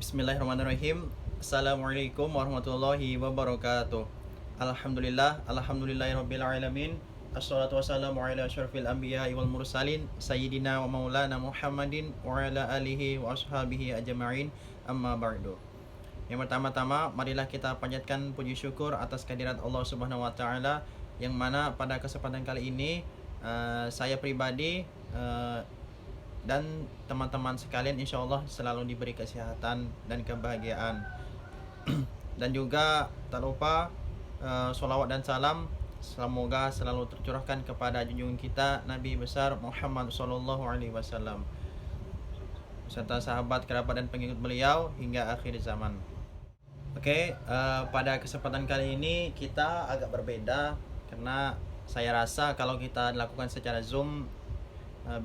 Bismillahirrahmanirrahim. Assalamualaikum warahmatullahi wabarakatuh. Alhamdulillahirabbil alamin. Assalatu wassalamu ala asyrafil anbiya'i wal mursalin sayyidina wa maulana Muhammadin wa ala alihi wa ashabihi ajma'in. Amma ba'du. Yang pertama-tama, marilah kita panjatkan puji syukur atas kehadirat Allah Subhanahu wa taala, yang mana pada kesempatan kali ini saya pribadi dan teman-teman sekalian insya Allah selalu diberi kesehatan dan kebahagiaan. Dan juga tak lupa sholawat dan salam semoga selalu tercurahkan kepada junjungan kita Nabi besar Muhammad SAW serta sahabat, kerabat dan pengikut beliau hingga akhir zaman. Oke, pada kesempatan kali ini kita agak berbeda karena saya rasa kalau kita lakukan secara Zoom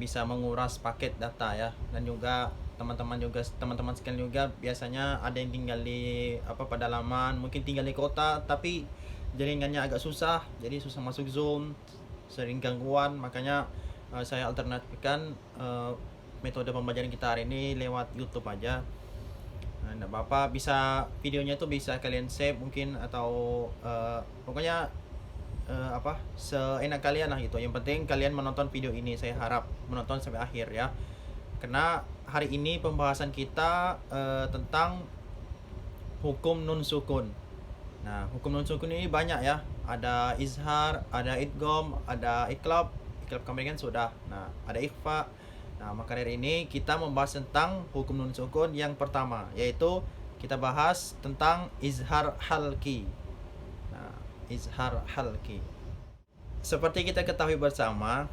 bisa menguras paket data ya, dan juga teman-teman sekalian juga biasanya ada yang tinggal di pedalaman, mungkin tinggal di kota tapi jaringannya agak susah, jadi susah masuk Zoom, sering gangguan. Makanya saya alternatifkan metode pembelajaran kita hari ini lewat YouTube aja. Nah, Bapak bisa videonya itu bisa kalian save mungkin, atau pokoknya seenak kalian lah gitu. Yang penting kalian menonton video ini, saya harap menonton sampai akhir ya, karena hari ini pembahasan kita tentang hukum nun sukun. Nah, hukum nun sukun ini banyak ya, ada izhar, ada idgham, ada iqlab kemarin kan sudah. Nah, ada ikhfa. Nah, maka dari ini kita membahas tentang hukum nun sukun yang pertama, yaitu kita bahas tentang izhar halki. Izhar halki. Seperti kita ketahui bersama,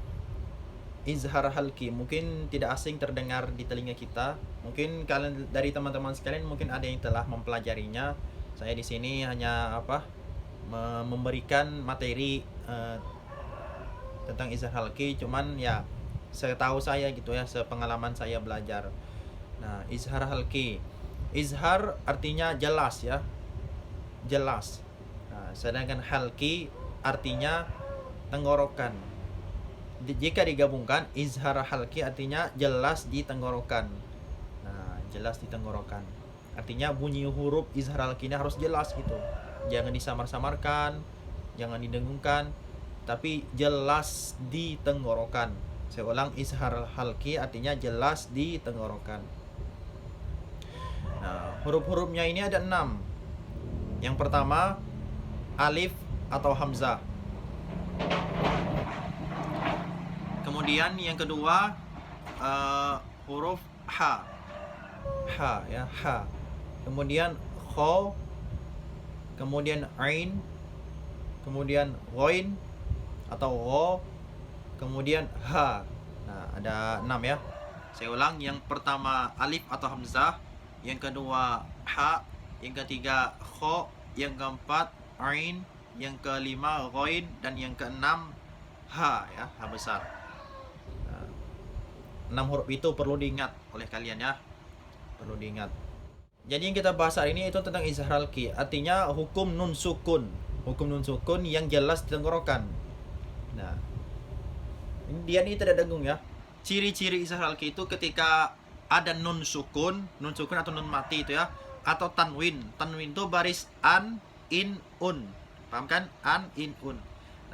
izhar halki mungkin tidak asing terdengar di telinga kita. Mungkin kalian dari teman-teman sekalian mungkin ada yang telah mempelajarinya. Saya di sini hanya memberikan materi tentang izhar halki, cuman ya setahu saya gitu ya, sepengalaman saya belajar. Nah, izhar halki. Izhar artinya jelas ya. Jelas. Nah, sedangkan halki artinya tenggorokan. Jika digabungkan, izhar halki artinya jelas di tenggorokan. Nah, jelas di tenggorokan. Artinya bunyi huruf izhar halkinya harus jelas gitu. Jangan disamar-samarkan, jangan didengungkan, tapi jelas di tenggorokan. Saya ulang, izhar halki artinya jelas di tenggorokan. Nah, huruf-hurufnya ini ada 6. Yang pertama alif atau hamzah. Kemudian yang kedua huruf ha ya, ha. Kemudian kho, kemudian ain, kemudian ghain atau gho, kemudian ha. Nah, ada 6 ya. Saya ulang, yang pertama alif atau hamzah, yang kedua ha, yang ketiga kho, yang keempat ain, yang kelima ghain, dan yang keenam ha ya, ha besar. Nah, 6 huruf itu perlu diingat oleh kalian ya, perlu diingat. Jadi yang kita bahas hari ini itu tentang izhar halki, artinya hukum nun sukun. Hukum nun sukun yang jelas di tenggorokan. Nah, dia ini tidak dengung ya. Ciri-ciri izhar halki itu ketika ada nun sukun atau nun mati itu ya, atau tanwin. Tanwin itu baris an, in, un. Paham kan? An, in, un.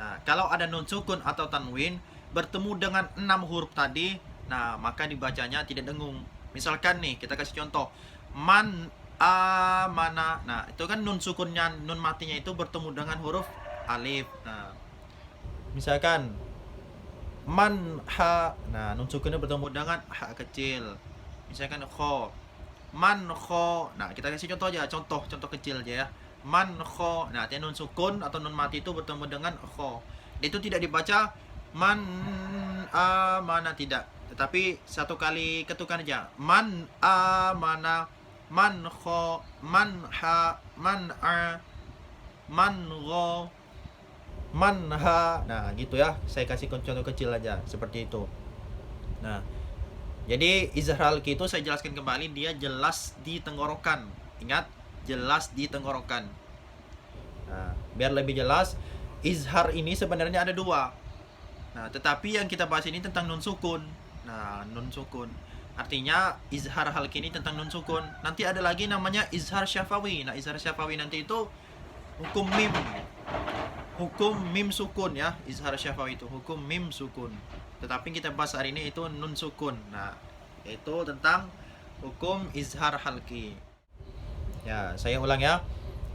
Nah, kalau ada nun sukun atau tanwin bertemu dengan 6 huruf tadi, nah maka dibacanya tidak dengung. Misalkan nih, kita kasih contoh. Man amana. Nah, itu kan nun sukunnya, nun matinya itu bertemu dengan huruf alif. Nah, misalkan man ha. Nah, nun sukunnya bertemu dengan ha kecil. Misalkan kho. Man kho. Nah, kita kasih contoh aja, contoh kecil aja ya. Man kho. Nah, nun sukun atau nun mati itu bertemu dengan kho. Itu tidak dibaca man amana, tidak. Tetapi satu kali ketukan aja. Man amana, man kho, man ha, man a, man gho, man ha. Nah, gitu ya. Saya kasih contoh kecil aja seperti itu. Nah, jadi izhar halki itu saya jelaskan kembali, dia jelas di tenggorokan. Ingat, jelas di tenggorokan. Nah, biar lebih jelas, izhar ini sebenarnya ada 2. Nah, tetapi yang kita bahas ini tentang nun sukun. Nah, nun sukun. artinya izhar halki ini tentang nun sukun. Nanti ada lagi namanya izhar syafawi. Nah, izhar syafawi nanti itu hukum mim. Hukum mim sukun ya. Izhar syafawi itu hukum mim sukun. Tetapi kita bahas hari ini itu nun sukun. Nah, itu tentang hukum izhar halki. Ya, saya ulang ya.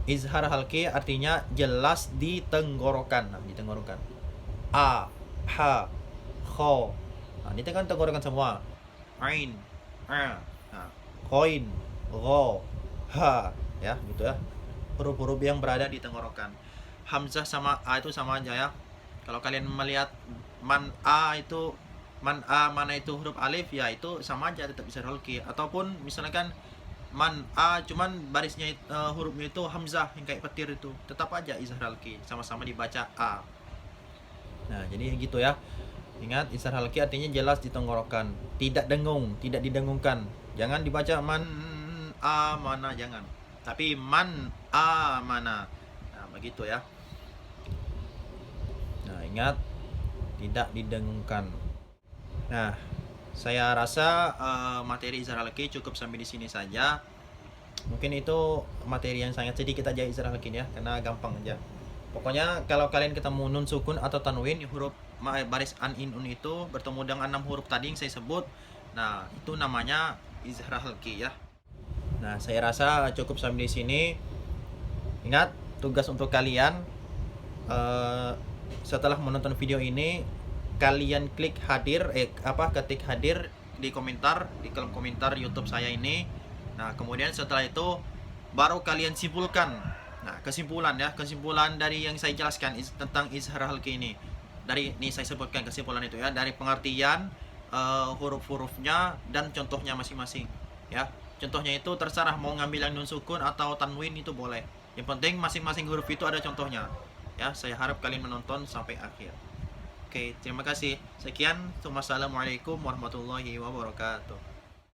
Izhar halki artinya jelas di tenggorokan. Nah, di tenggorokan. A, ha, kho. Nah, ini kan tenggorokan semua. Ain, a, nah, koin, ro, ha, ya gitu ya. Huruf-huruf yang berada di tenggorokan. Hamzah sama a itu sama aja ya. Kalau kalian melihat man a itu mana itu huruf alif, ya itu sama aja, tetap izhar halki. Ataupun misalkan man a cuman barisnya hurufnya itu hamzah yang kayak petir itu, tetap aja izhar halki, sama-sama dibaca a. Nah, jadi gitu ya. Ingat, izhar halki artinya jelas di tenggorokan, tidak dengung, tidak didengungkan. Jangan dibaca man a mana, jangan. Tapi man a mana. Nah, begitu ya. Nah, ingat, tidak didengungkan. Nah, saya rasa materi izhar halki cukup sampai di sini saja. Mungkin itu materi yang sangat sedikit aja izhar halki ya, karena gampang aja. Pokoknya kalau kalian ketemu nun sukun atau tanwin, huruf baris an in un itu bertemu dengan 6 huruf tadi yang saya sebut. Nah, itu namanya izhar halki ya. Nah, saya rasa cukup sampai di sini. Ingat, tugas untuk kalian setelah menonton video ini, kalian klik hadir, ketik hadir di komentar, di kolom komentar YouTube saya ini. Nah, kemudian setelah itu baru kalian simpulkan. Nah, kesimpulan dari yang saya jelaskan tentang izhar halki ini. Dari ini saya sebutkan kesimpulan itu ya, dari pengertian huruf-hurufnya dan contohnya masing-masing ya. Contohnya itu terserah mau ngambil yang nun sukun atau tanwin, itu boleh. Yang penting masing-masing huruf itu ada contohnya. Ya, saya harap kalian menonton sampai akhir. Oke, terima kasih. Sekian. Wassalamualaikum warahmatullahi wabarakatuh.